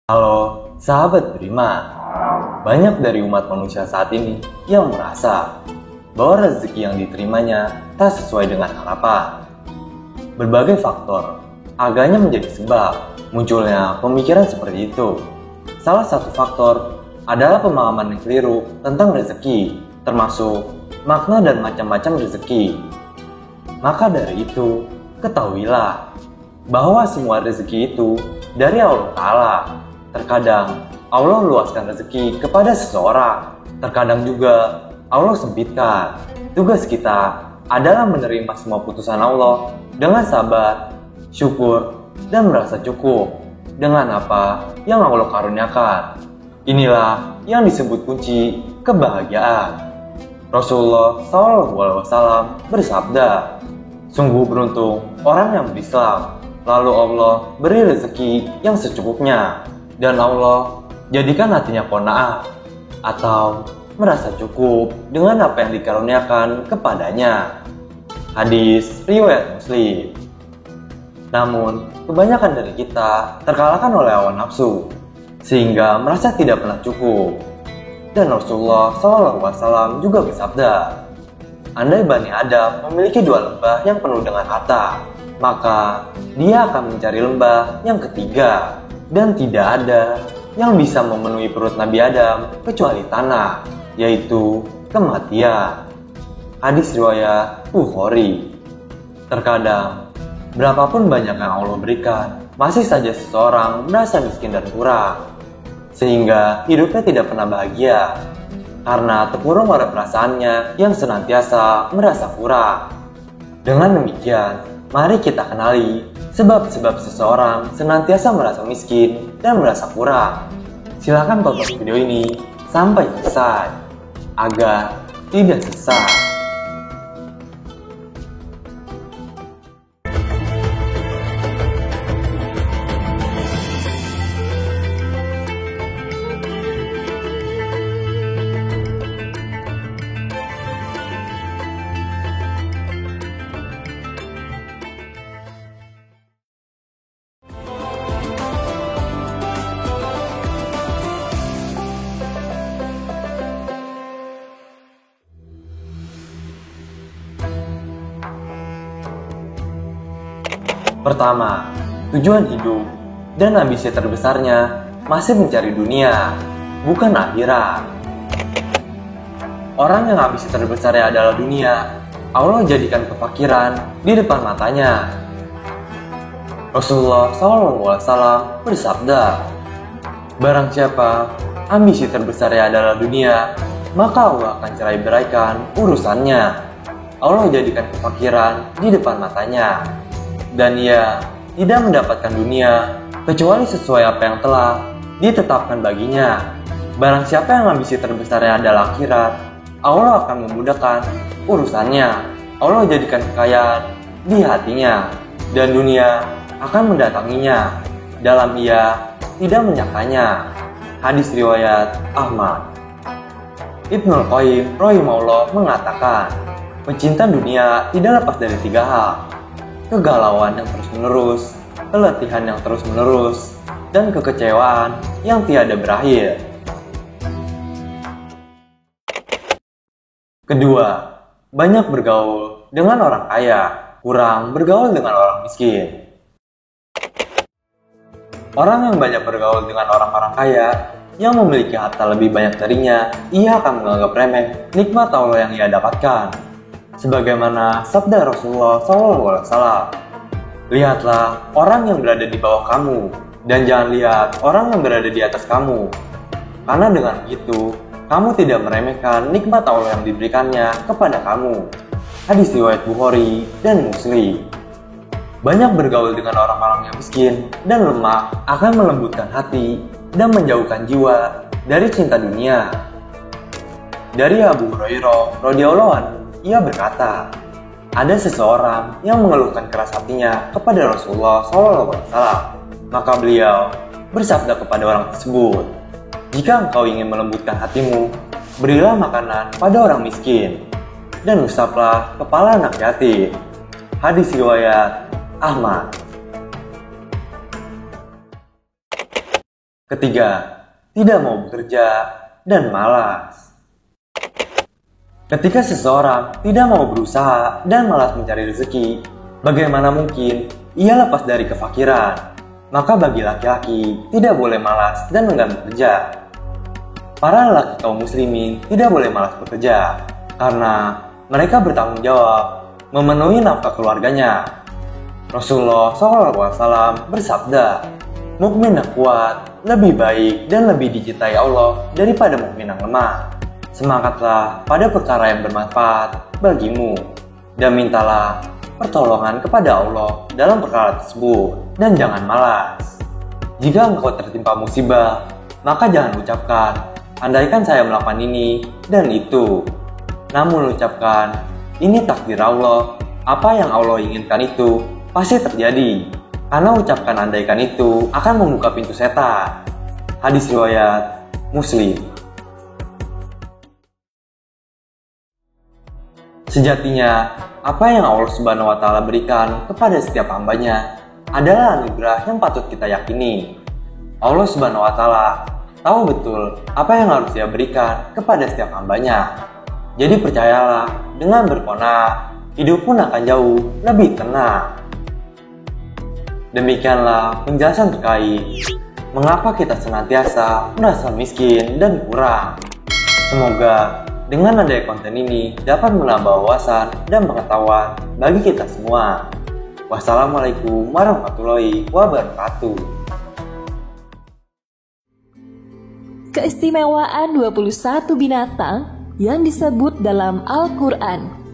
Halo, sahabat beriman. Banyak dari umat manusia saat ini yang merasa bahwa rezeki yang diterimanya tak sesuai dengan harapan. Berbagai faktor agaknya menjadi sebab munculnya pemikiran seperti itu. Salah satu faktor adalah pemahaman yang keliru tentang rezeki, termasuk makna dan macam-macam rezeki. Maka dari itu, ketahuilah bahwa semua rezeki itu dari Allah Ta'ala. Terkadang Allah luaskan rezeki kepada seseorang, terkadang juga Allah sempitkan. Tugas kita adalah menerima semua putusan Allah dengan sabar, syukur, dan merasa cukup dengan apa yang Allah karuniakan. Inilah yang disebut kunci kebahagiaan. Rasulullah SAW bersabda, "Sungguh beruntung orang yang berislam, lalu Allah beri rezeki yang secukupnya, dan Allah jadikan hatinya qanaah atau merasa cukup dengan apa yang dikaruniakan kepadanya." Hadis riwayat Muslim. Namun, kebanyakan dari kita terkalahkan oleh hawa nafsu, sehingga merasa tidak pernah cukup. Dan Rasulullah SAW juga bersabda, "Andai Bani Adam memiliki dua lembah yang penuh dengan harta, maka dia akan mencari lembah yang ketiga, dan tidak ada yang bisa memenuhi perut Nabi Adam kecuali tanah, yaitu kematian." Hadis riwayat Bukhari. Terkadang, berapapun banyak yang Allah berikan, masih saja seseorang merasa miskin dan kurang, sehingga hidupnya tidak pernah bahagia, karena terkurung pada perasaannya yang senantiasa merasa kurang. Dengan demikian, mari kita kenali sebab-sebab seseorang senantiasa merasa miskin dan merasa kurang. Silakan tonton video ini sampai selesai, agar tidak sesat. Pertama, tujuan hidup dan ambisi terbesarnya masih mencari dunia, bukan akhirat. Orang yang ambisi terbesarnya adalah dunia, Allah jadikan kefakiran di depan matanya. Rasulullah SAW bersabda, "Barang siapa ambisi terbesarnya adalah dunia, maka Allah akan cerai beraikan urusannya. Allah jadikan kefakiran di depan matanya, dan ia tidak mendapatkan dunia kecuali sesuai apa yang telah ditetapkan baginya. Barang siapa yang ambisi terbesarnya adalah akhirat, Allah akan memudahkan urusannya. Allah jadikan kekayaan di hatinya, dan dunia akan mendatanginya dalam ia tidak menyangkanya." Hadis riwayat Ahmad. Ibnul Qayyim rahimahullah mengatakan, pecinta dunia tidak lepas dari tiga hal: kegalauan yang terus-menerus, keletihan yang terus-menerus, dan kekecewaan yang tiada berakhir. Kedua, banyak bergaul dengan orang kaya, kurang bergaul dengan orang miskin. Orang yang banyak bergaul dengan orang-orang kaya yang memiliki harta lebih banyak darinya, ia akan menganggap remeh nikmat Allah yang ia dapatkan. Sebagaimana sabda Rasulullah SAW, "Lihatlah orang yang berada di bawah kamu, dan jangan lihat orang yang berada di atas kamu. Karena dengan begitu, kamu tidak meremehkan nikmat Allah yang diberikannya kepada kamu." Hadis riwayat Bukhari dan Muslim. Banyak bergaul dengan orang-orang yang miskin dan lemah akan melembutkan hati dan menjauhkan jiwa dari cinta dunia. Dari Abu Hurairah radhiyallahu anhu, ia berkata, ada seseorang yang mengeluhkan keras hatinya kepada Rasulullah SAW. Maka beliau bersabda kepada orang tersebut, "Jika engkau ingin melembutkan hatimu, berilah makanan pada orang miskin, dan usaplah kepala anak yatim." Hadis riwayat Ahmad. Ketiga, tidak mau bekerja dan malas. Ketika seseorang tidak mau berusaha dan malas mencari rezeki, bagaimana mungkin ia lepas dari kefakiran? Maka bagi laki-laki tidak boleh malas dan enggan bekerja. Para lelaki kaum muslimin tidak boleh malas bekerja karena mereka bertanggung jawab memenuhi nafkah keluarganya. Rasulullah SAW bersabda, "Mukmin yang kuat lebih baik dan lebih dicintai Allah daripada mukmin yang lemah. Semangatlah pada perkara yang bermanfaat bagimu dan mintalah pertolongan kepada Allah dalam perkara tersebut dan jangan malas. Jika engkau tertimpa musibah, maka jangan ucapkan, andaikan saya melakukan ini dan itu. Namun ucapkan, ini takdir Allah, apa yang Allah inginkan itu pasti terjadi. Karena ucapkan andaikan itu akan membuka pintu setan." Hadis riwayat Muslim. Sejatinya, apa yang Allah Subhanahu wa Ta'ala berikan kepada setiap hambanya adalah anugerah yang patut kita yakini. Allah Subhanahu wa Ta'ala tahu betul apa yang harus Dia berikan kepada setiap hambanya. Jadi percayalah, dengan berkonah, hidup pun akan jauh lebih tenang. Demikianlah penjelasan terkait mengapa kita senantiasa merasa miskin dan kurang. Semoga dengan adanya konten ini dapat menambah wawasan dan pengetahuan bagi kita semua. Wassalamualaikum warahmatullahi wabarakatuh. Keistimewaan 21 binatang yang disebut dalam Al-Quran.